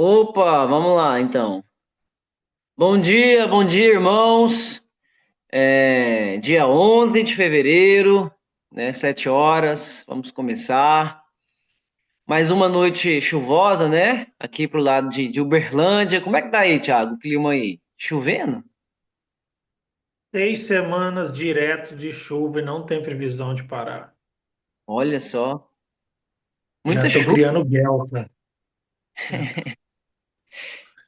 Opa, vamos lá então. Bom dia, irmãos. Dia 11 de fevereiro, né, 7 horas, vamos começar. Mais uma noite chuvosa, né? Aqui pro lado de Uberlândia. Como é que tá aí, Thiago, o clima aí? Chovendo? 6 semanas direto de chuva e não tem previsão de parar. Olha só, Já muita estou chuva. criando delta.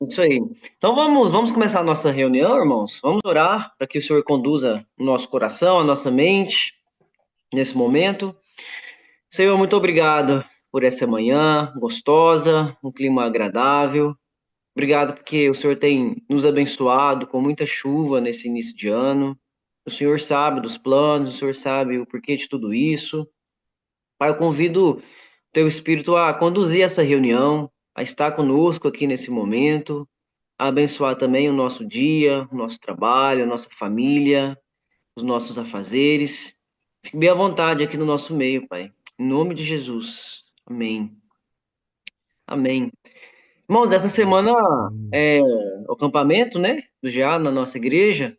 Isso aí. Então vamos começar a nossa reunião, irmãos. Vamos orar para que o Senhor conduza o nosso coração, a nossa mente nesse momento. Senhor, muito obrigado por essa manhã gostosa, um clima agradável. Obrigado porque o Senhor tem nos abençoado com muita chuva nesse início de ano. O Senhor sabe dos planos, o Senhor sabe o porquê de tudo isso. Pai, eu convido o Teu Espírito a conduzir essa reunião, a estar conosco aqui nesse momento, a abençoar também o nosso dia, o nosso trabalho, a nossa família, os nossos afazeres. Fique bem à vontade aqui no nosso meio, Pai. Em nome de Jesus. Amém. Amém. Irmãos, essa semana é o acampamento, né, do GA na nossa igreja,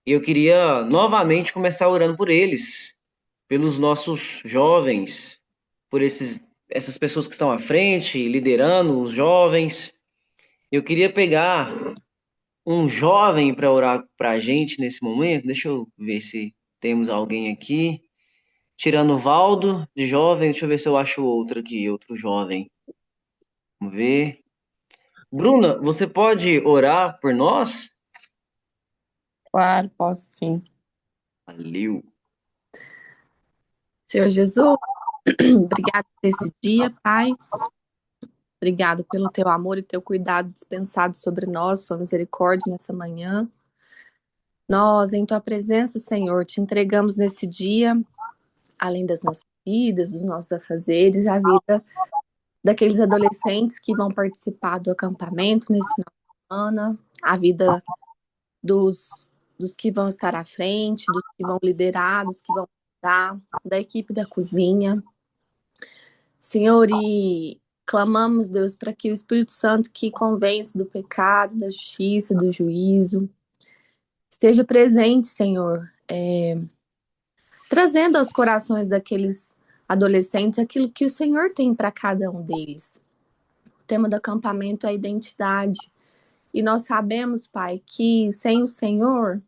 e eu queria novamente começar orando por eles, pelos nossos jovens, por essas pessoas que estão à frente, liderando os jovens. Eu queria pegar um jovem para orar para a gente nesse momento. Deixa eu ver se temos alguém aqui. Tirando o Valdo de jovem, deixa eu ver se eu acho outro aqui, outro jovem. Vamos ver. Bruna, você pode orar por nós? Claro, posso sim. Valeu. Senhor Jesus, obrigado por esse dia, Pai. Obrigado pelo teu amor e teu cuidado dispensado sobre nós, sua misericórdia nessa manhã. Nós, em tua presença, Senhor, te entregamos nesse dia, além das nossas vidas, dos nossos afazeres, a vida daqueles adolescentes que vão participar do acampamento nesse final de semana, a vida dos que vão estar à frente, dos que vão liderar, dos que vão dar, da equipe da cozinha. Senhor, e clamamos, Deus, para que o Espírito Santo que convence do pecado, da justiça, do juízo, esteja presente, Senhor, trazendo aos corações daqueles adolescentes aquilo que o Senhor tem para cada um deles. O tema do acampamento é a identidade. E nós sabemos, Pai, que sem o Senhor,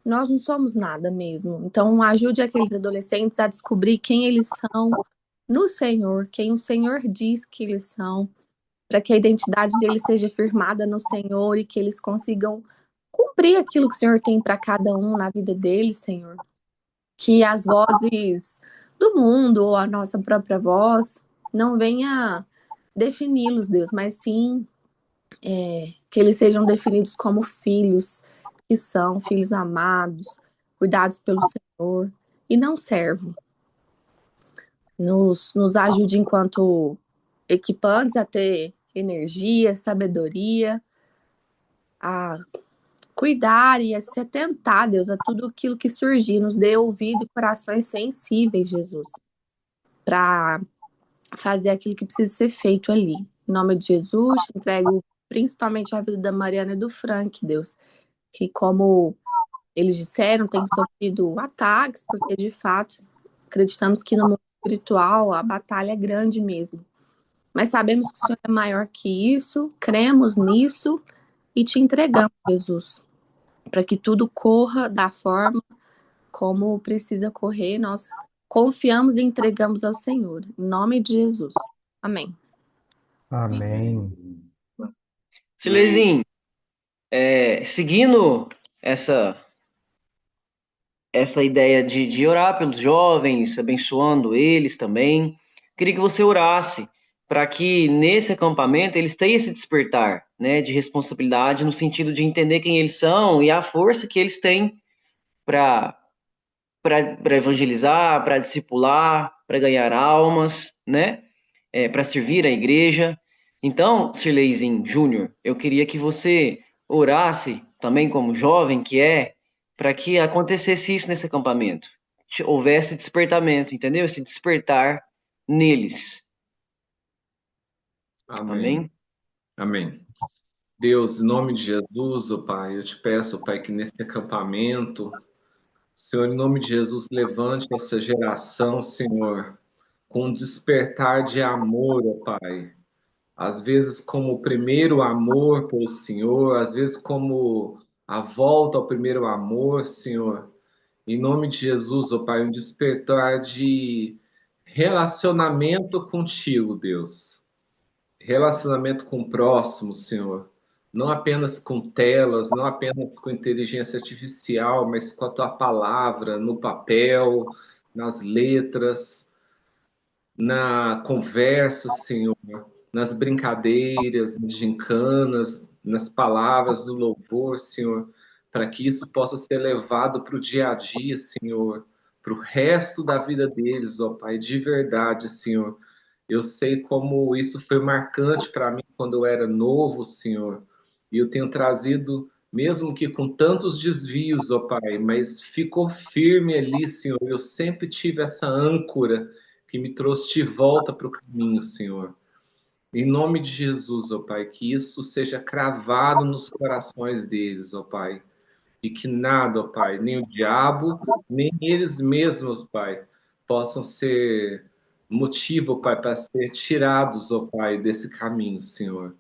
nós não somos nada mesmo. Então, ajude aqueles adolescentes a descobrir quem eles são no Senhor, quem o Senhor diz que eles são, para que a identidade deles seja firmada no Senhor e que eles consigam cumprir aquilo que o Senhor tem para cada um na vida deles, Senhor. Que as vozes do mundo ou a nossa própria voz não venha defini-los, Deus, mas sim que eles sejam definidos como filhos, que são filhos amados, cuidados pelo Senhor e não servo. Nos ajude enquanto equipantes a ter energia, sabedoria, a cuidar e a se atentar, Deus, a tudo aquilo que surgir. Nos dê ouvido e corações sensíveis, Jesus, para fazer aquilo que precisa ser feito ali. Em nome de Jesus, te entrego principalmente a vida da Mariana e do Frank, Deus, que como eles disseram, têm sofrido ataques, porque de fato acreditamos que no mundo espiritual a batalha é grande mesmo. Mas sabemos que o Senhor é maior que isso, cremos nisso e te entregamos, Jesus, para que tudo corra da forma como precisa correr. Nós confiamos e entregamos ao Senhor. Em nome de Jesus. Amém. Amém. Silezinho, seguindo essa, essa ideia de orar pelos jovens, abençoando eles também, queria que você orasse para que nesse acampamento eles tenham esse despertar, né, de responsabilidade no sentido de entender quem eles são e a força que eles têm para para evangelizar, para discipular, para ganhar almas, né? Para servir a igreja. Então, Sirleizinho Júnior, eu queria que você orasse também como jovem que é, para que acontecesse isso nesse acampamento. Houvesse despertamento, entendeu? Esse despertar neles. Amém. Amém? Amém. Deus, em nome de Jesus, ó Pai, eu te peço, ó Pai, que nesse acampamento, Senhor, em nome de Jesus, levante essa geração, Senhor, com um despertar de amor, ó Pai. Às vezes como o primeiro amor pelo Senhor, às vezes como a volta ao primeiro amor, Senhor. Em nome de Jesus, ó Pai, um despertar de relacionamento contigo, Deus. Relacionamento com o próximo, Senhor. Não apenas com telas, não apenas com inteligência artificial, mas com a tua palavra, no papel, nas letras, na conversa, Senhor, nas brincadeiras, nas gincanas, nas palavras do louvor, Senhor, para que isso possa ser levado para o dia a dia, Senhor, para o resto da vida deles, ó Pai, de verdade, Senhor. Eu sei como isso foi marcante para mim quando eu era novo, Senhor, e eu tenho trazido, mesmo que com tantos desvios, ó Pai, mas ficou firme ali, Senhor. Eu sempre tive essa âncora que me trouxe de volta para o caminho, Senhor. Em nome de Jesus, ó Pai, que isso seja cravado nos corações deles, ó Pai. E que nada, ó Pai, nem o diabo, nem eles mesmos, Pai, possam ser motivo, Pai, para ser tirados, ó Pai, desse caminho, Senhor.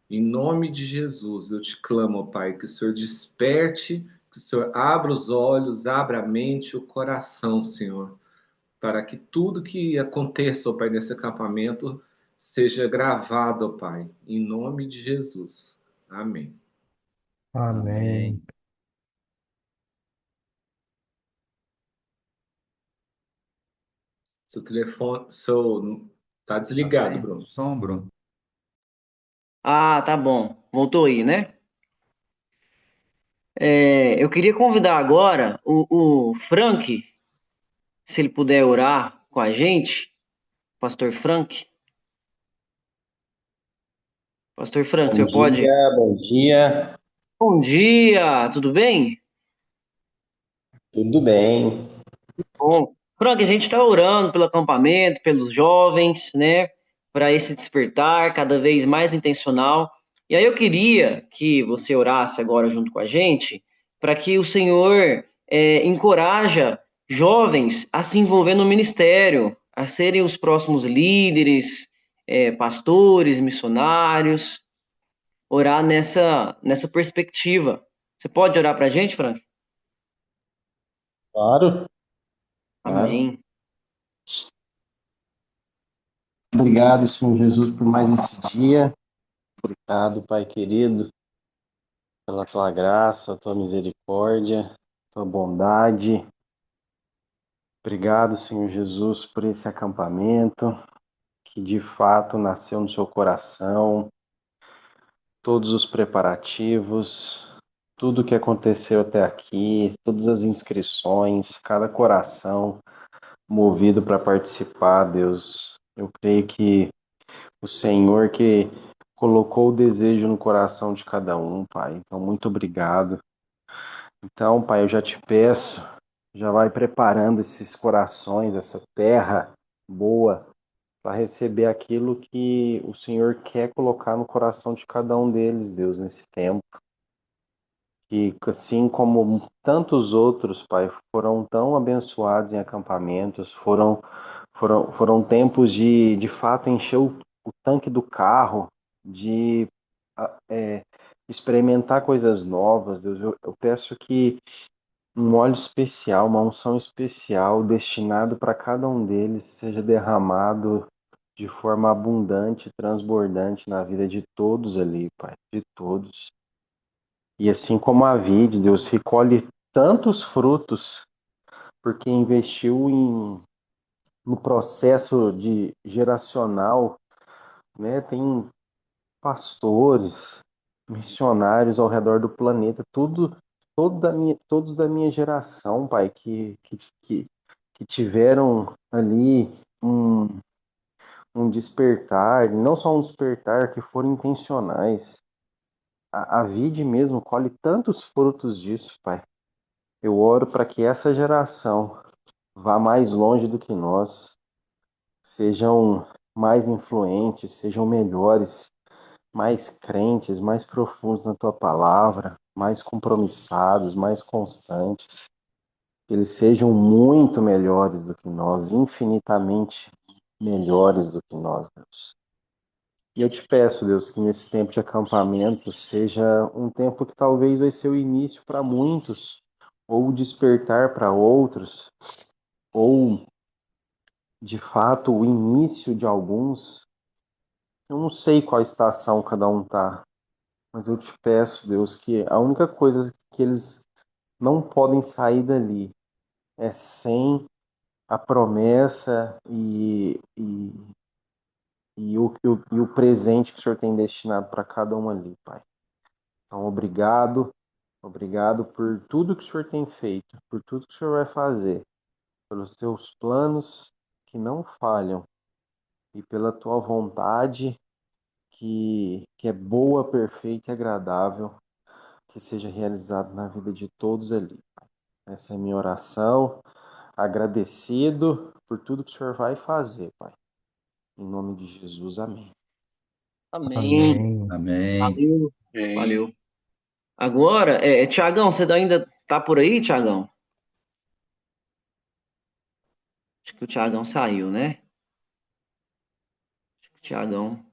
Em nome de Jesus, eu te clamo, ó Pai, que o Senhor desperte, que o Senhor abra os olhos, abra a mente, o coração, Senhor, para que tudo que aconteça, ó Pai, nesse acampamento seja gravado, ó Pai, em nome de Jesus. Amém. Amém. Seu telefone, tá Tá desligado, sem Bruno. som, Bruno? Ah, tá bom. Voltou aí, né? Eu queria convidar agora o Frank, se ele puder orar com a gente, Pastor Frank. Pastor Frank, o Bom senhor pode? dia, bom dia, Bom dia, tudo bem? tudo bem? Bom, Frank, a gente está orando pelo acampamento, pelos jovens, né? Para esse despertar cada vez mais intencional. E aí eu queria que você orasse agora junto com a gente, para que o Senhor encoraja jovens a se envolver no ministério, a serem os próximos líderes, pastores, missionários, orar nessa perspectiva. Você pode orar para a gente, Frank? Claro, claro. Amém. Obrigado, Senhor Jesus, por mais esse dia. Obrigado, Pai querido, pela tua graça, tua misericórdia, tua bondade. Obrigado, Senhor Jesus, por esse acampamento que de fato nasceu no seu coração, todos os preparativos, tudo que aconteceu até aqui, todas as inscrições, cada coração movido para participar, Deus. Eu creio que o Senhor que colocou o desejo no coração de cada um, Pai. Então, muito obrigado. Então, Pai, eu já te peço, já vai preparando esses corações, essa terra boa, para receber aquilo que o Senhor quer colocar no coração de cada um deles, Deus, nesse tempo. Que, assim como tantos outros, Pai, foram tão abençoados em acampamentos, foram tempos de fato encher o tanque do carro, de é, experimentar coisas novas. Deus, eu peço que um óleo especial, uma unção especial destinado para cada um deles seja derramado de forma abundante, transbordante na vida de todos ali, Pai, de todos. E assim como a vide, Deus recolhe tantos frutos porque investiu no processo de geracional, né? Tem pastores, missionários ao redor do planeta, todos da minha geração, pai, que tiveram ali um despertar, não só um despertar, que foram intencionais. A vide mesmo colhe tantos frutos disso, pai. Eu oro para que essa geração vá mais longe do que nós, sejam mais influentes, sejam melhores mais crentes, mais profundos na tua palavra, mais compromissados, mais constantes. Que eles sejam muito melhores do que nós, infinitamente melhores do que nós, Deus. E eu te peço, Deus, que nesse tempo de acampamento seja um tempo que talvez vai ser o início para muitos, ou o despertar para outros, ou de fato o início de alguns. Eu não sei qual estação cada um tá, mas eu te peço, Deus, que a única coisa que eles não podem sair dali é sem a promessa e o presente que o Senhor tem destinado para cada um ali, Pai. Então, obrigado por tudo que o Senhor tem feito, por tudo que o Senhor vai fazer, pelos teus planos que não falham e pela tua vontade que é boa, perfeita e agradável, que seja realizado na vida de todos ali. Essa é a minha oração, agradecido por tudo que o Senhor vai fazer, Pai. Em nome de Jesus, amém. Amém. Amém. Amém. Valeu. Valeu. Agora, Tiagão, você ainda tá por aí, Tiagão? Acho que o Tiagão saiu, né? Acho que o Tiagão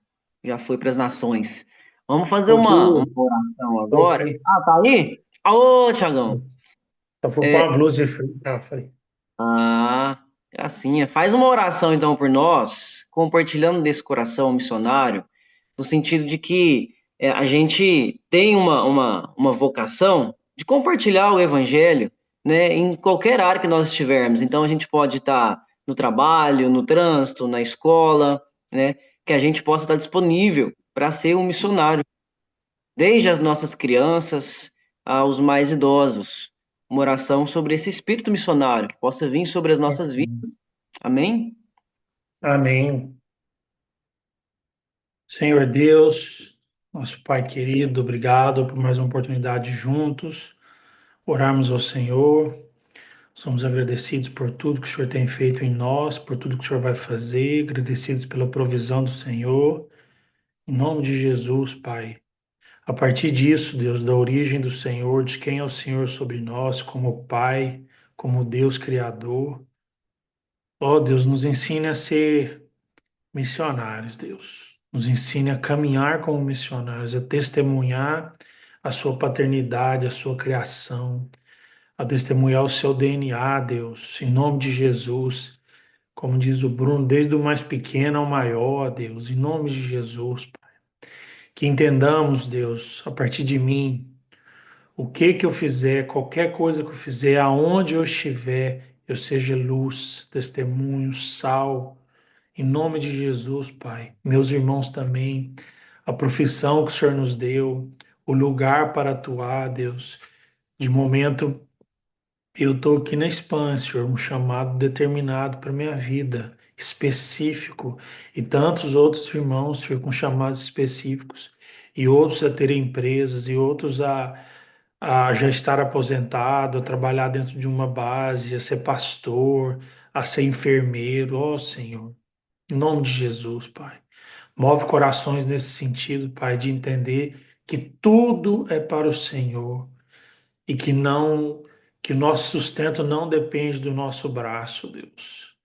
já foi para as nações. Vamos fazer Tô aqui, uma oração tô agora. aqui. Ah, tá aí? Alô, Tiagão. Eu fui com uma blusa de frio. Ah, falei. Ah, gracinha. Faz uma oração então por nós, compartilhando desse coração missionário, no sentido de que a gente tem uma vocação de compartilhar o evangelho, né, em qualquer área que nós estivermos. Então a gente pode estar no trabalho, no trânsito, na escola, né, que a gente possa estar disponível para ser um missionário, desde as nossas crianças aos mais idosos. Uma oração sobre esse espírito missionário que possa vir sobre as nossas vidas. Amém? Amém. Senhor Deus, nosso Pai querido, obrigado por mais uma oportunidade juntos, orarmos ao Senhor. Somos agradecidos por tudo que o Senhor tem feito em nós, por tudo que o Senhor vai fazer, agradecidos pela provisão do Senhor. Em nome de Jesus, Pai. A partir disso, Deus, da origem do Senhor, de quem é o Senhor sobre nós, como Pai, como Deus Criador. Ó Deus, nos ensine a ser missionários, Deus. Nos ensine a caminhar como missionários, a testemunhar a sua paternidade, a sua criação, a testemunhar o seu DNA, Deus, em nome de Jesus. Como diz o Bruno, desde o mais pequeno ao maior, Deus, em nome de Jesus, Pai. Que entendamos, Deus, a partir de mim, o que eu fizer, qualquer coisa que eu fizer, aonde eu estiver, eu seja luz, testemunho, sal, em nome de Jesus, Pai. Meus irmãos também, a profissão que o Senhor nos deu, o lugar para atuar, Deus. De momento, eu estou aqui na Espanha, Senhor, um chamado determinado para minha vida, específico, e tantos outros irmãos, Senhor, com chamados específicos, e outros a terem empresas, e outros a já estar aposentado, a trabalhar dentro de uma base, a ser pastor, a ser enfermeiro, ó Senhor, em nome de Jesus, Pai. Move corações nesse sentido, Pai, de entender que tudo é para o Senhor e que nosso sustento não depende do nosso braço, Deus,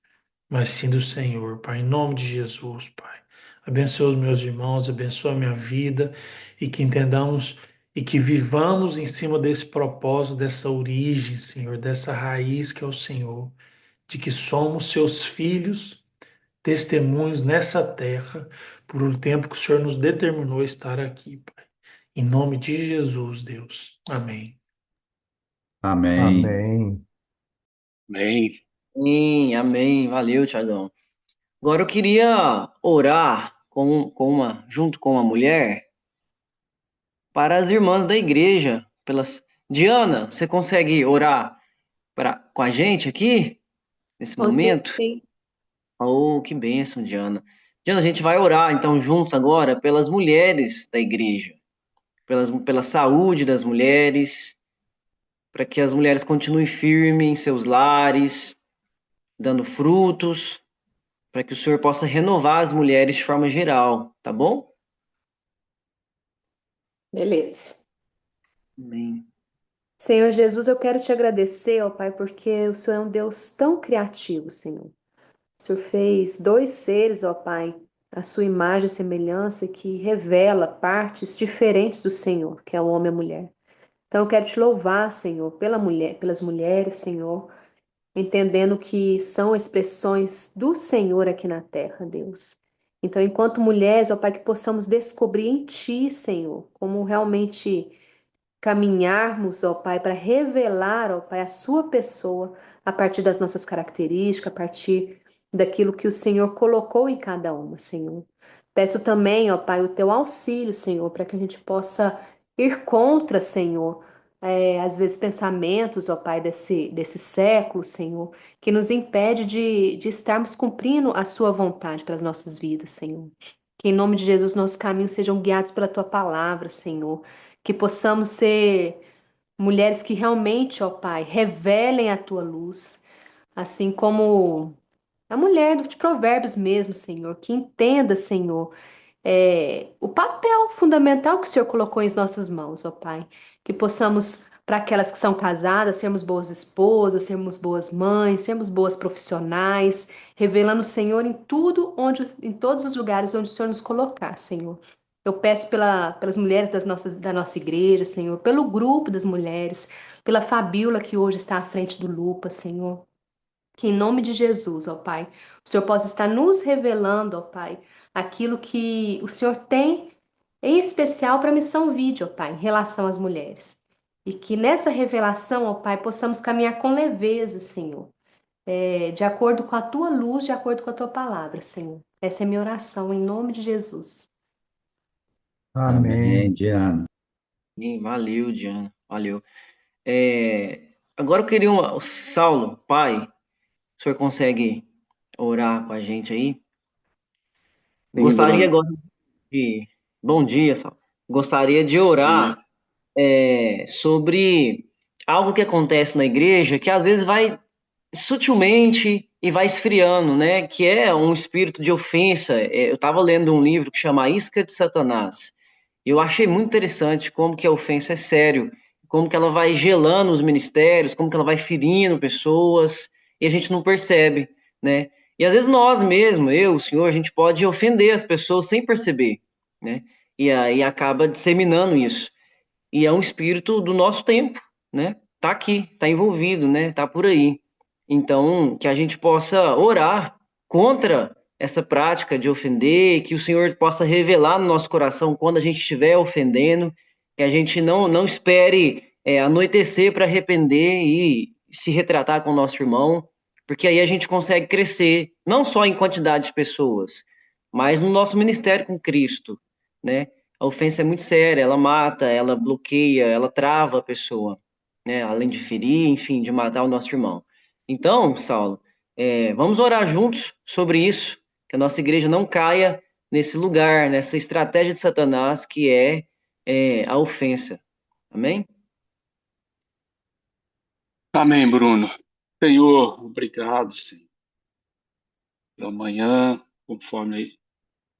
mas sim do Senhor, Pai, em nome de Jesus, Pai. Abençoa os meus irmãos, abençoa a minha vida e que entendamos e que vivamos em cima desse propósito, dessa origem, Senhor, dessa raiz que é o Senhor, de que somos seus filhos, testemunhos nessa terra por um tempo que o Senhor nos determinou estar aqui, Pai. Em nome de Jesus, Deus. Amém. Amém. Amém. Amém. Sim, amém. Valeu, Tiagão. Agora eu queria orar junto com uma mulher para as irmãs da igreja. Diana, você consegue orar com a gente aqui, nesse Consigo, momento? sim. Oh, que bênção, Diana. Diana, a gente vai orar então juntos agora pelas mulheres da igreja, pela saúde das mulheres, para que as mulheres continuem firmes em seus lares, dando frutos, para que o Senhor possa renovar as mulheres de forma geral, tá bom? Beleza. Amém. Senhor Jesus, eu quero te agradecer, ó Pai, porque o Senhor é um Deus tão criativo, Senhor. O Senhor fez dois seres, ó Pai, a sua imagem e semelhança, que revela partes diferentes do Senhor, que é o homem e a mulher. Então eu quero te louvar, Senhor, pelas mulheres, Senhor, entendendo que são expressões do Senhor aqui na terra, Deus. Então, enquanto mulheres, ó Pai, que possamos descobrir em Ti, Senhor, como realmente caminharmos, ó Pai, para revelar, ó Pai, a Sua pessoa a partir das nossas características, a partir daquilo que o Senhor colocou em cada uma, Senhor. Peço também, ó Pai, o Teu auxílio, Senhor, para que a gente possa ir contra, Senhor, às vezes pensamentos, ó Pai, desse século, Senhor, que nos impede de estarmos cumprindo a Sua vontade para as nossas vidas, Senhor. Que em nome de Jesus nossos caminhos sejam guiados pela Tua palavra, Senhor. Que possamos ser mulheres que realmente, ó Pai, revelem a Tua luz, assim como a mulher de Provérbios mesmo, Senhor, que entenda, Senhor, o papel fundamental que o Senhor colocou em nossas mãos, ó Pai. Que possamos, para aquelas que são casadas, sermos boas esposas, sermos boas mães, sermos boas profissionais, revelando o Senhor em tudo, em todos os lugares onde o Senhor nos colocar, Senhor. Eu peço pelas mulheres da nossa igreja, Senhor, pelo grupo das mulheres, pela Fabíola que hoje está à frente do Lupa, Senhor. Que em nome de Jesus, ó Pai, o Senhor possa estar nos revelando, ó Pai, aquilo que o Senhor tem em especial para a missão vídeo, ó Pai, em relação às mulheres. E que nessa revelação, ó Pai, possamos caminhar com leveza, Senhor, de acordo com a Tua luz, de acordo com a Tua palavra, Senhor. Essa é a minha oração, em nome de Jesus. Amém, Amém. Diana. Valeu, Diana. Valeu. Agora eu queria o Saulo, pai, o senhor consegue orar com a gente aí? Sim, Gostaria Bruno. agora de. Bom dia, Saulo. Gostaria de Dia. orar sobre algo que acontece na igreja que às vezes vai sutilmente e vai esfriando, né? Que é um espírito de ofensa. Eu estava lendo um livro que chama A Isca de Satanás. E eu achei muito interessante como que a ofensa é sério, como que ela vai gelando os ministérios, como que ela vai ferindo pessoas, e a gente não percebe, né? E às vezes nós mesmo, eu, o senhor, a gente pode ofender as pessoas sem perceber, né? E aí acaba disseminando isso. E é um espírito do nosso tempo, né? Tá aqui, tá envolvido, né? Tá por aí. Então, que a gente possa orar contra essa prática de ofender, que o Senhor possa revelar no nosso coração quando a gente estiver ofendendo, que a gente não espere anoitecer para arrepender e se retratar com o nosso irmão, porque aí a gente consegue crescer, não só em quantidade de pessoas, mas no nosso ministério com Cristo, né? A ofensa é muito séria, ela mata, ela bloqueia, ela trava a pessoa, né? Além de ferir, enfim, de matar o nosso irmão. Então, Saulo, vamos orar juntos sobre isso, que a nossa igreja não caia nesse lugar, nessa estratégia de Satanás que é a ofensa. Amém? Amém, Bruno. Senhor, obrigado, Senhor, pela manhã, conforme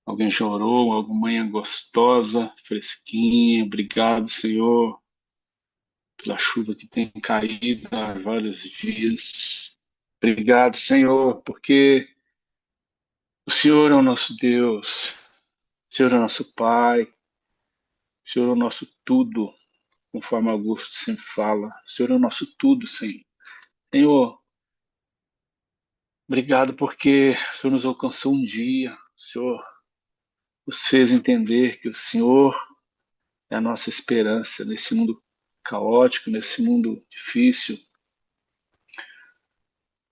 alguém chorou, alguma manhã gostosa, fresquinha. Obrigado, Senhor, pela chuva que tem caído há vários dias. Obrigado, Senhor, porque o Senhor é o nosso Deus, o Senhor é o nosso Pai, o Senhor é o nosso tudo, conforme Augusto sempre fala. O Senhor é o nosso tudo, Senhor. Senhor, obrigado porque o Senhor nos alcançou um dia. O Senhor nos fez entender que o Senhor é a nossa esperança nesse mundo caótico, nesse mundo difícil.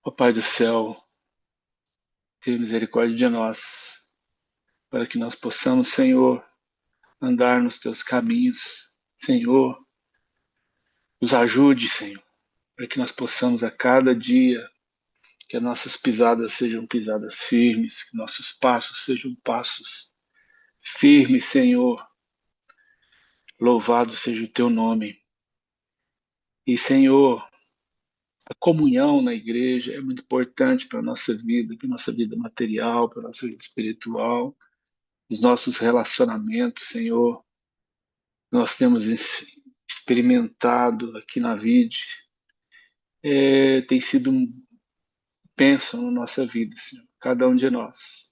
Ó Pai do céu, tenha misericórdia de nós, para que nós possamos, Senhor, andar nos teus caminhos. Senhor, nos ajude, Senhor, para que nós possamos a cada dia que as nossas pisadas sejam pisadas firmes, que nossos passos sejam passos firmes, Senhor. Louvado seja o teu nome. E, Senhor, a comunhão na igreja é muito importante para a nossa vida, para a nossa vida material, para a nossa vida espiritual, os nossos relacionamentos, Senhor. nós temos experimentado aqui na vida, tem sido um bênção na nossa vida, Senhor. Cada um de nós.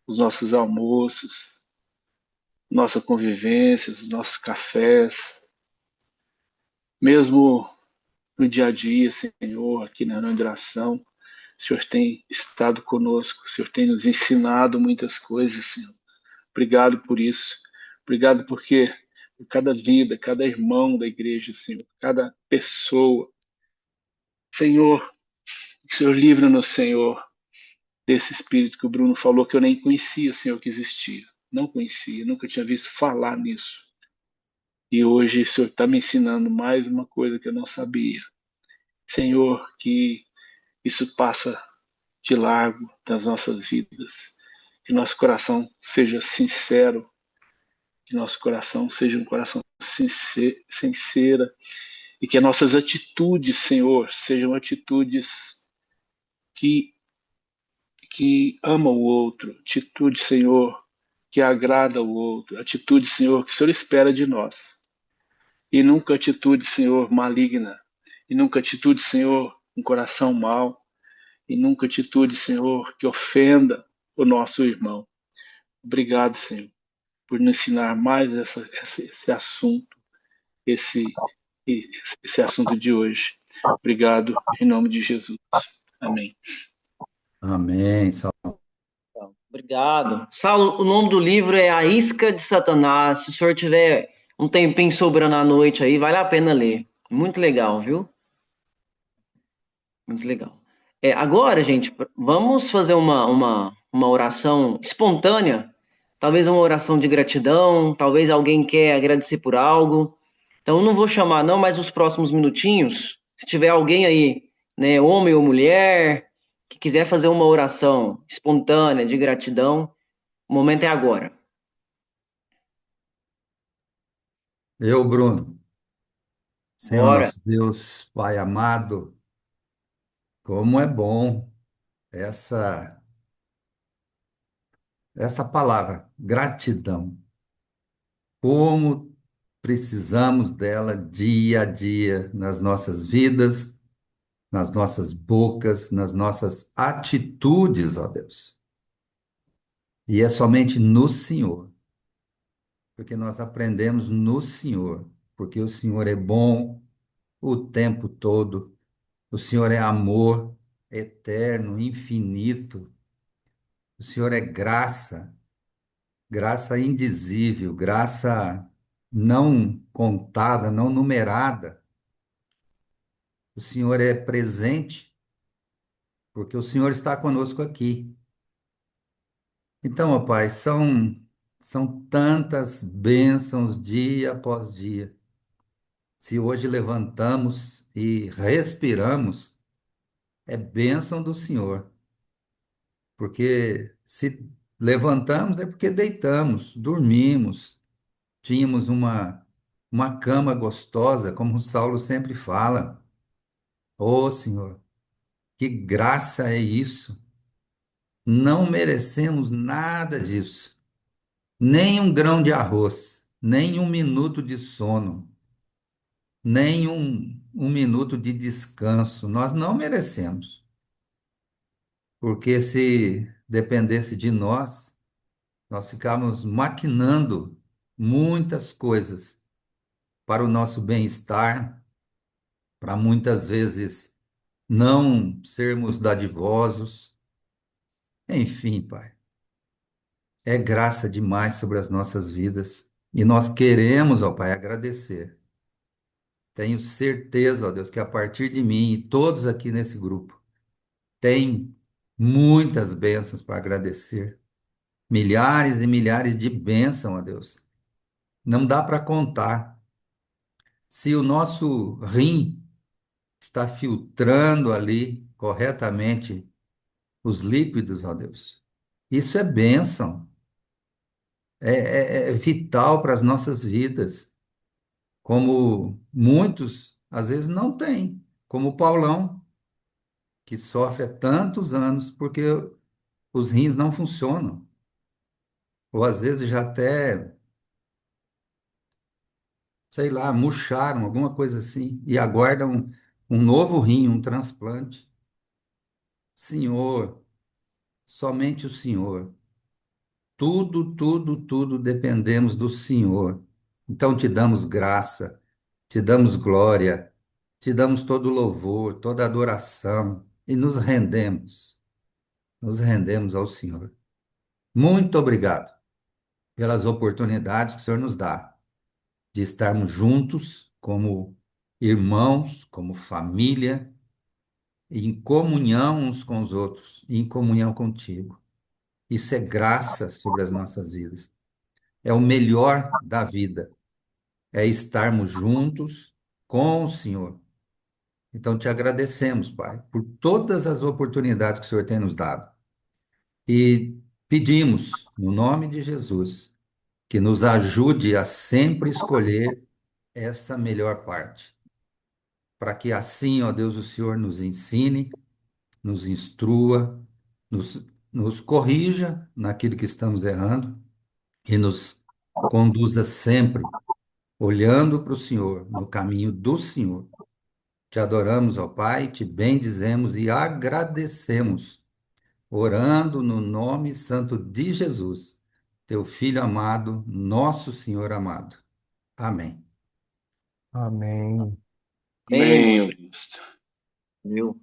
Os nossos almoços, nossa convivência, os nossos cafés, mesmo no dia a dia, Senhor, aqui na oração, o Senhor tem estado conosco, o Senhor tem nos ensinado muitas coisas, Senhor. Obrigado por isso. Obrigado porque por cada vida, cada irmão da igreja, Senhor, cada pessoa. Senhor, que o Senhor livra-nos, Senhor, desse espírito que o Bruno falou que eu nem conhecia, Senhor, que existia. Não conhecia, nunca tinha visto falar nisso. E hoje o Senhor está me ensinando mais uma coisa que eu não sabia. Senhor, que isso passa de largo das nossas vidas. Que nosso coração seja sincero, que nosso coração seja um coração sincera e que as nossas atitudes, Senhor, sejam atitudes que, que amam o outro, atitude, Senhor, que agrada o outro, atitude, Senhor, que o Senhor espera de nós. E nunca atitude, Senhor, maligna, e nunca atitude, Senhor, um coração mau, e nunca atitude, Senhor, que ofenda o nosso irmão. Obrigado, Senhor, por nos ensinar mais esse assunto, esse, esse assunto de hoje. Obrigado, em nome de Jesus. Amém. Amém. Saulo. Obrigado. Saulo, o nome do livro é A Isca de Satanás. Se o senhor tiver um tempinho sobrando à noite aí, vale a pena ler. Muito legal, viu? Muito legal. Agora, gente, vamos fazer uma oração espontânea. Talvez uma oração de gratidão, talvez alguém quer agradecer por algo. Então, eu não vou chamar, não, mas nos próximos minutinhos, se tiver alguém aí, né, homem ou mulher, que quiser fazer uma oração espontânea de gratidão, o momento é agora. Eu, Bruno, Senhor Bora. nosso Deus, Pai amado, como é bom essa essa palavra, gratidão. Como precisamos dela dia a dia nas nossas vidas, nas nossas bocas, nas nossas atitudes, ó Deus. E é somente no Senhor, porque nós aprendemos no Senhor, porque o Senhor é bom o tempo todo, o Senhor é amor eterno, infinito, o Senhor é graça, graça indizível, graça não contada, não numerada. O Senhor é presente, porque o Senhor está conosco aqui. Então, ó Pai, são tantas bênçãos dia após dia. Se hoje levantamos e respiramos, é bênção do Senhor. Porque se levantamos é porque deitamos, dormimos, tínhamos uma cama gostosa, como o Saulo sempre fala. Ô Senhor, que graça é isso! Não merecemos nada disso, nem um grão de arroz, nem um minuto de sono, nem um minuto de descanso. Nós não merecemos, porque se dependesse de nós ficamos maquinando muitas coisas para o nosso bem-estar, para muitas vezes não sermos dadivosos. Enfim, Pai, é graça demais sobre as nossas vidas e nós queremos, ó Pai, agradecer. Tenho certeza, ó Deus, que a partir de mim e todos aqui nesse grupo, tem muitas bênçãos para agradecer. Milhares e milhares de bênçãos, ó Deus. Não dá para contar. Se o nosso rim está filtrando ali corretamente os líquidos, ó Deus, isso é bênção. É vital para as nossas vidas, como muitos às vezes não têm, como o Paulão, que sofre há tantos anos porque os rins não funcionam, ou às vezes já até sei lá, murcharam, alguma coisa assim, e aguardam um novo rim, um transplante. Senhor, somente o Senhor. Tudo dependemos do Senhor. Então te damos graça, te damos glória, te damos todo louvor, toda adoração e nos rendemos ao Senhor. Muito obrigado pelas oportunidades que o Senhor nos dá de estarmos juntos como irmãos, como família, em comunhão uns com os outros, em comunhão contigo. Isso é graça sobre as nossas vidas. É o melhor da vida, é estarmos juntos com o Senhor. Então te agradecemos, Pai, por todas as oportunidades que o Senhor tem nos dado. E pedimos, no nome de Jesus, que nos ajude a sempre escolher essa melhor parte, para que assim, ó Deus, o Senhor nos ensine, nos instrua, nos corrija naquilo que estamos errando e nos conduza sempre olhando para o Senhor, no caminho do Senhor. Te adoramos, ó Pai, te bendizemos e agradecemos, orando no nome santo de Jesus, teu Filho amado, nosso Senhor amado. Amém. Amém. Bem, Amém, irmão, Augusto. viu?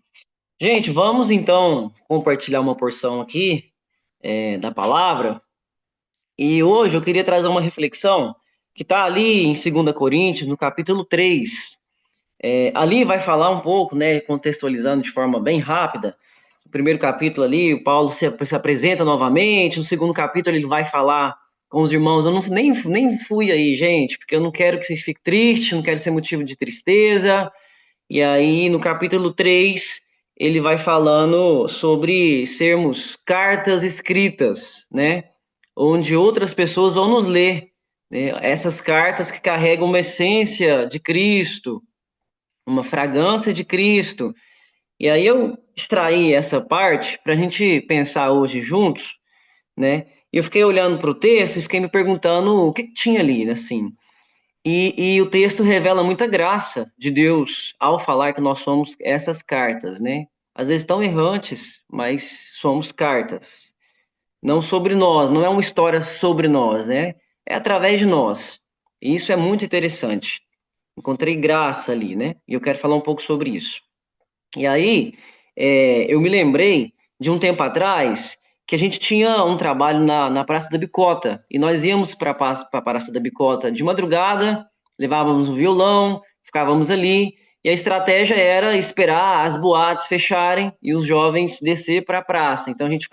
Gente, vamos então compartilhar uma porção aqui da palavra. E hoje eu queria trazer uma reflexão que está ali em 2 Coríntios, no capítulo 3. Ali vai falar um pouco, né, contextualizando de forma bem rápida. No primeiro capítulo ali, o Paulo se apresenta novamente. No segundo capítulo, ele vai falar com os irmãos. Eu nem fui aí, gente, porque eu não quero que vocês fiquem tristes, não quero ser motivo de tristeza. E aí, no capítulo 3, ele vai falando sobre sermos cartas escritas, né? Onde outras pessoas vão nos ler, né? Essas cartas que carregam uma essência de Cristo, uma fragrância de Cristo. E aí eu extraí essa parte para a gente pensar hoje juntos, né? E eu fiquei olhando para o texto e fiquei me perguntando o que que tinha ali, né, assim. E o texto revela muita graça de Deus ao falar que nós somos essas cartas, né? Às vezes tão errantes, mas somos cartas. Não sobre nós, não é uma história sobre nós, né? É através de nós. E isso é muito interessante. Encontrei graça ali, né? E eu quero falar um pouco sobre isso. E aí, eu me lembrei de um tempo atrás que a gente tinha um trabalho na Praça da Bicota. E nós íamos para a Praça da Bicota de madrugada, levávamos um violão, ficávamos ali. E a estratégia era esperar as boates fecharem e os jovens descer para a praça. Então a gente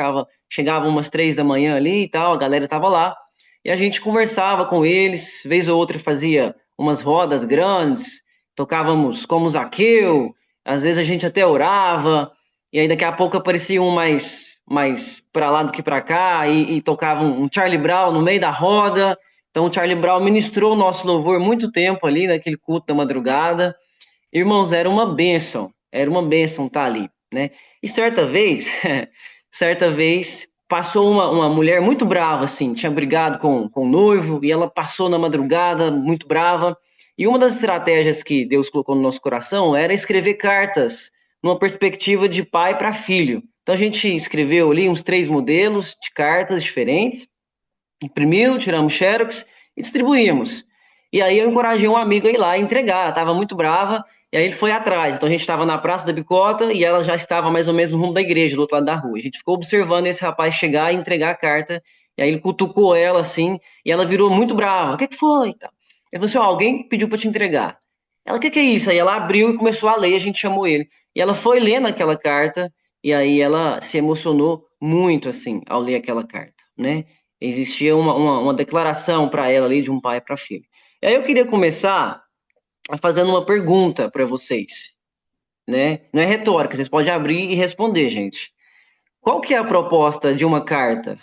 chegava umas 3 da manhã ali e tal, a galera estava lá. E a gente conversava com eles, vez ou outra fazia umas rodas grandes, tocávamos como Zaqueu, às vezes a gente até orava, e aí daqui a pouco aparecia um mais para lá do que para cá, e tocava um Charlie Brown no meio da roda. Então o Charlie Brown ministrou o nosso louvor muito tempo ali, naquele culto da madrugada. Irmãos, era uma bênção estar ali, né? E certa vez, certa vez, passou uma mulher muito brava, assim, tinha brigado com o noivo, e ela passou na madrugada, muito brava. E uma das estratégias que Deus colocou no nosso coração era escrever cartas numa perspectiva de pai para filho. Então a gente escreveu ali uns 3 modelos de cartas diferentes, imprimiu, tiramos xerox e distribuímos. E aí eu encorajei um amigo a ir lá entregar, ela estava muito brava, e aí ele foi atrás. Então a gente estava na Praça da Bicota e ela já estava mais ou menos no rumo da igreja, do outro lado da rua. A gente ficou observando esse rapaz chegar e entregar a carta, e aí ele cutucou ela assim, e ela virou muito brava. O que que foi? Ele falou assim, ó, alguém pediu para te entregar. Ela, o que que é isso? Aí ela abriu e começou a ler, a gente chamou ele. E ela foi lendo aquela carta, e aí ela se emocionou muito, assim, ao ler aquela carta, né? Existia uma declaração para ela ali de um pai para filho. E aí eu queria começar fazendo uma pergunta para vocês, né? Não é retórica, vocês podem abrir e responder, gente. Qual que é a proposta de uma carta?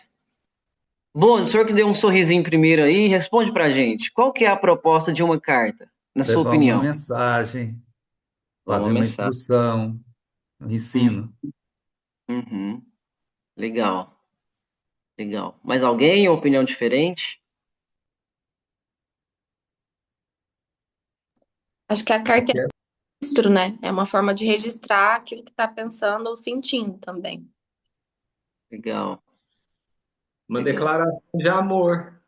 Bom, o senhor que deu um sorrisinho primeiro aí, responde para a gente. Qual que é a proposta de uma carta, na sua Levar uma opinião? mensagem, Uma fazer uma mensagem. instrução, um ensino. Uhum. Legal, legal. Mais alguém, opinião diferente? Acho que a carta é registro, né? É uma forma de registrar aquilo que está pensando ou sentindo também. Legal, Uma legal. declaração de amor.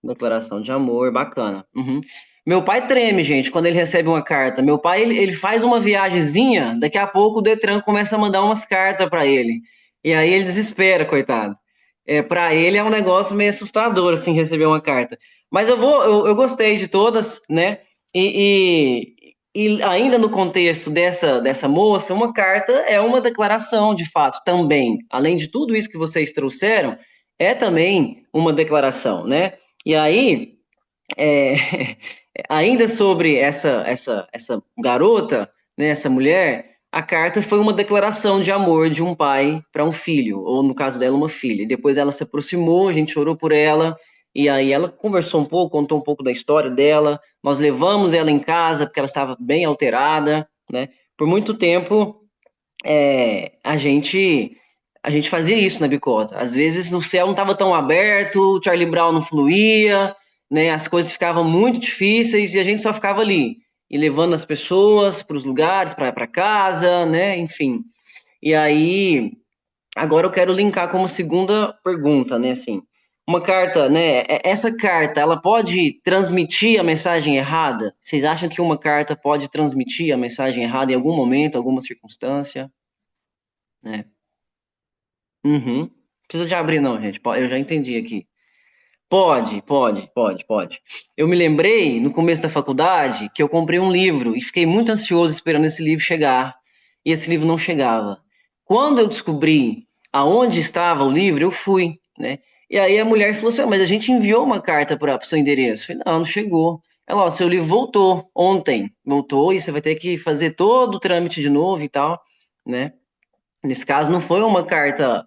Declaração de amor, bacana. Uhum. Meu pai treme, gente, quando ele recebe uma carta. Meu pai, ele faz uma viagemzinha, daqui a pouco o Detran começa a mandar umas cartas para ele. E aí ele desespera, coitado. Para ele é um negócio meio assustador, assim, receber uma carta. Mas eu gostei de todas, né? E ainda no contexto dessa moça, uma carta é uma declaração, de fato, também. Além de tudo isso que vocês trouxeram, é também uma declaração, né? E aí, é, ainda sobre essa garota, né, essa mulher, a carta foi uma declaração de amor de um pai para um filho, ou no caso dela, uma filha. E depois ela se aproximou, a gente chorou por ela, e aí ela conversou um pouco, contou um pouco da história dela. Nós levamos ela em casa porque ela estava bem alterada, né? Por muito tempo, a gente fazia isso na Bicota. Às vezes o céu não estava tão aberto, o Charlie Brown não fluía, né? As coisas ficavam muito difíceis e a gente só ficava ali e levando as pessoas para os lugares, para casa, né? Enfim. E aí, agora eu quero linkar como segunda pergunta, né? Assim, uma carta, né? Essa carta, ela pode transmitir a mensagem errada? Vocês acham que uma carta pode transmitir a mensagem errada em algum momento, alguma circunstância, né? Uhum. Não precisa de abrir, não, gente. Eu já entendi aqui. Pode. Eu me lembrei, no começo da faculdade, que eu comprei um livro e fiquei muito ansioso esperando esse livro chegar. E esse livro não chegava. Quando eu descobri aonde estava o livro, eu fui, né? E aí a mulher falou assim: "Ah, mas a gente enviou uma carta para o seu endereço." Eu falei: "Não, não chegou." Ela: "Ó, seu livro voltou ontem. Voltou e você vai ter que fazer todo o trâmite de novo e tal, né?" Nesse caso, não foi uma carta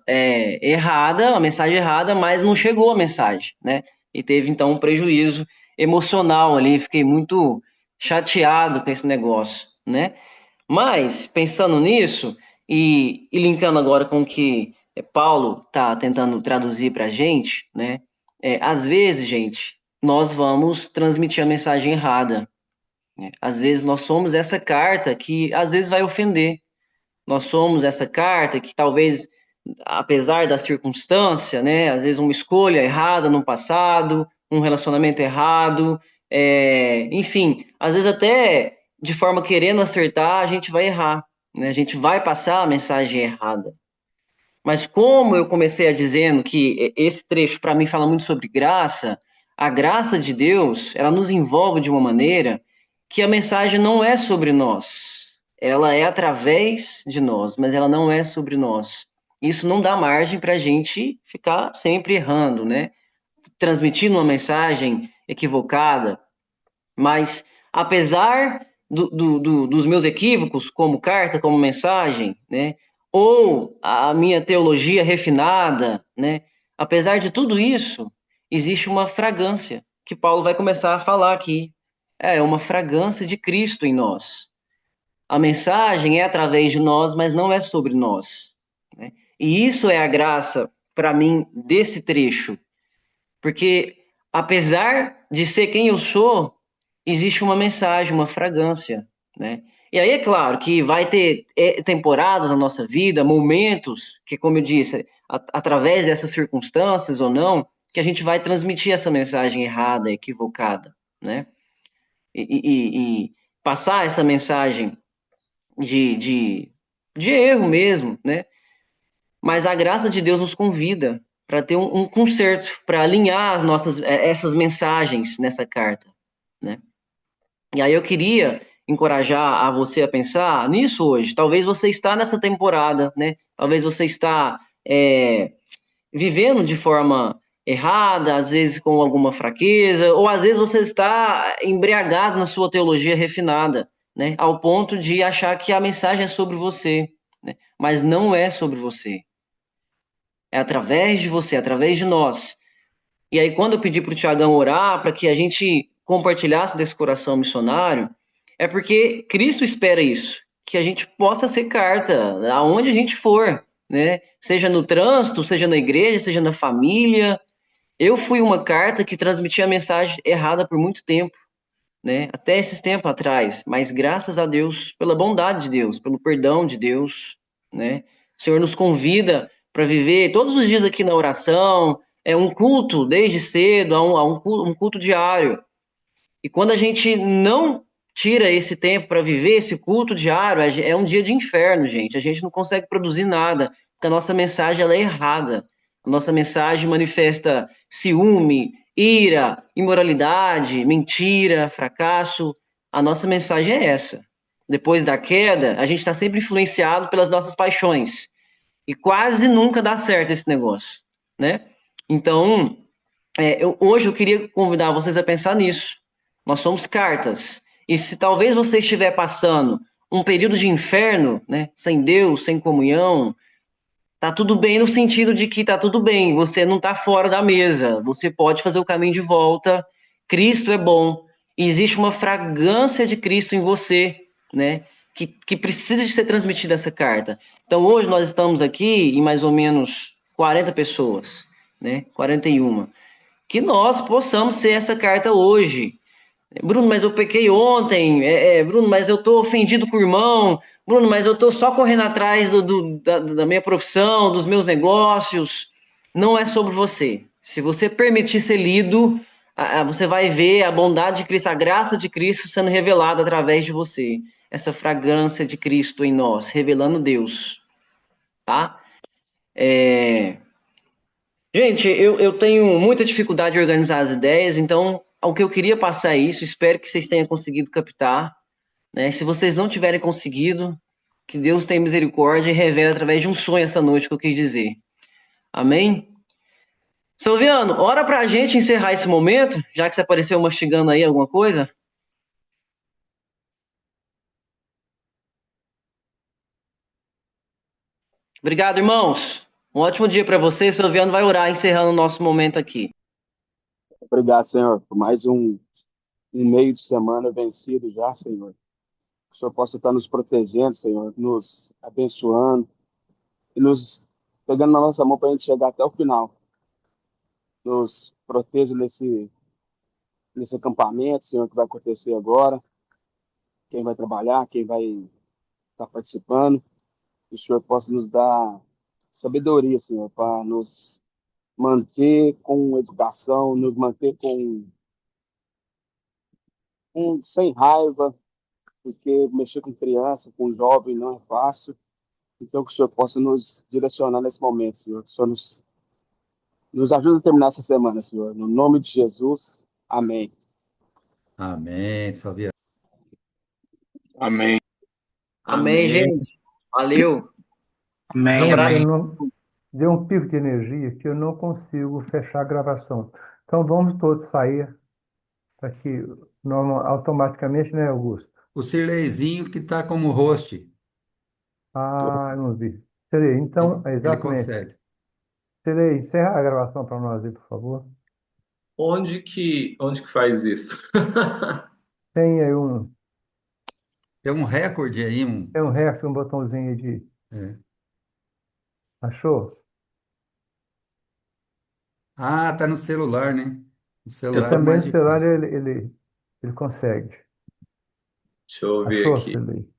errada, a mensagem errada, mas não chegou a mensagem, né? E teve, então, um prejuízo emocional ali. Fiquei muito chateado com esse negócio, né? Mas, pensando nisso, e linkando agora com o que Paulo está tentando traduzir para a gente, né? Às vezes, gente, nós vamos transmitir a mensagem errada, né? Às vezes, nós somos essa carta que, às vezes, vai ofender. Nós somos essa carta que talvez, apesar da circunstância, né, às vezes uma escolha errada no passado, um relacionamento errado, enfim, às vezes até de forma querendo acertar, a gente vai errar, né? A gente vai passar a mensagem errada. Mas como eu comecei a dizendo que esse trecho para mim fala muito sobre graça, a graça de Deus, ela nos envolve de uma maneira que a mensagem não é sobre nós. Ela é através de nós, mas ela não é sobre nós. Isso não dá margem para a gente ficar sempre errando, né? Transmitindo uma mensagem equivocada. Mas, apesar dos meus equívocos, como carta, como mensagem, né? Ou a minha teologia refinada, né? Apesar de tudo isso, existe uma fragrância que Paulo vai começar a falar aqui. É uma fragrância de Cristo em nós. A mensagem é através de nós, mas não é sobre nós, né? E isso é a graça, para mim, desse trecho. Porque, apesar de ser quem eu sou, existe uma mensagem, uma fragrância, né? E aí é claro que vai ter temporadas na nossa vida, momentos que, como eu disse, através dessas circunstâncias ou não, que a gente vai transmitir essa mensagem errada, equivocada, né? E passar essa mensagem de, de, de erro mesmo, né? Mas a graça de Deus nos convida para ter um conserto, para alinhar essas mensagens nessa carta, né? E aí eu queria encorajar a você a pensar nisso hoje. Talvez você está nessa temporada, né? Talvez você está vivendo de forma errada, às vezes com alguma fraqueza, ou às vezes você está embriagado na sua teologia refinada, né? Ao ponto de achar que a mensagem é sobre você, né? Mas não é sobre você. É através de você, através de nós. E aí, quando eu pedi para o Tiagão orar, para que a gente compartilhasse desse coração missionário, é porque Cristo espera isso, que a gente possa ser carta, aonde a gente for, né? Seja no trânsito, seja na igreja, seja na família. Eu fui uma carta que transmitia a mensagem errada por muito tempo, né? Até esses tempos atrás, mas graças a Deus, pela bondade de Deus, pelo perdão de Deus, né? O Senhor nos convida para viver todos os dias aqui na oração, é um culto desde cedo, um culto diário. E quando a gente não tira esse tempo para viver esse culto diário, é um dia de inferno, gente. A gente não consegue produzir nada, porque a nossa mensagem ela é errada. A nossa mensagem manifesta ciúme, ira, imoralidade, mentira, fracasso. A nossa mensagem é essa. Depois da queda, a gente está sempre influenciado pelas nossas paixões. E quase nunca dá certo esse negócio, né? Então, hoje eu queria convidar vocês a pensar nisso. Nós somos cartas. E se talvez você estiver passando um período de inferno, né, sem Deus, sem comunhão, tá tudo bem no sentido de que tá tudo bem, você não tá fora da mesa, você pode fazer o caminho de volta. Cristo é bom. E existe uma fragrância de Cristo em você, né, que precisa de ser transmitida essa carta. Então hoje nós estamos aqui em mais ou menos 40 pessoas, né, 41 que nós possamos ser essa carta hoje. Bruno, mas eu pequei ontem. Bruno, mas eu estou ofendido com o irmão. Bruno, mas eu estou só correndo atrás da minha profissão, dos meus negócios. Não é sobre você. Se você permitir ser lido, você vai ver a bondade de Cristo, a graça de Cristo sendo revelada através de você. Essa fragrância de Cristo em nós, revelando Deus. Tá? Gente, eu tenho muita dificuldade de organizar as ideias, então o que eu queria passar é isso, espero que vocês tenham conseguido captar, né? Se vocês não tiverem conseguido, que Deus tenha misericórdia e revele através de um sonho essa noite que eu quis dizer. Amém? Silviano, ora pra gente encerrar esse momento, já que você apareceu mastigando aí alguma coisa. Obrigado, irmãos. Um ótimo dia para vocês. Silviano vai orar encerrando o nosso momento aqui. Obrigado, Senhor, por mais um meio de semana vencido já, Senhor. Que o Senhor possa estar nos protegendo, Senhor, nos abençoando e nos pegando na nossa mão para a gente chegar até o final. Nos proteja nesse acampamento, Senhor, que vai acontecer agora. Quem vai trabalhar, quem vai estar participando. Que o Senhor possa nos dar sabedoria, Senhor, para nos manter com educação, nos manter sem raiva, porque mexer com criança, com jovem não é fácil. Então, que o Senhor possa nos direcionar nesse momento, Senhor. Que o Senhor nos ajude a terminar essa semana, Senhor. No nome de Jesus. Amém. Amém, Salve. Amém. Amém, gente. Valeu. Amém, Abraço. amém. Deu um pico de energia que eu não consigo fechar a gravação. Então vamos todos sair aqui automaticamente, né, Augusto? O Cirleizinho que está como host, Ah, não vi. Serei, então, ele exatamente. consegue. Serei, encerra a gravação para nós aí, por favor. Onde que faz isso? Tem aí Tem um recorde aí, tem um ref, um botãozinho aí de. É. Achou? Ah, tá no celular, né? No celular é Também mais no celular difícil. ele consegue. Deixa eu ver Achou, aqui. Serei?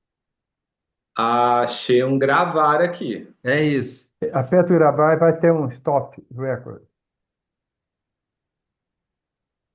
Achei um gravar aqui. É isso. Aperta o gravar e vai ter um stop record.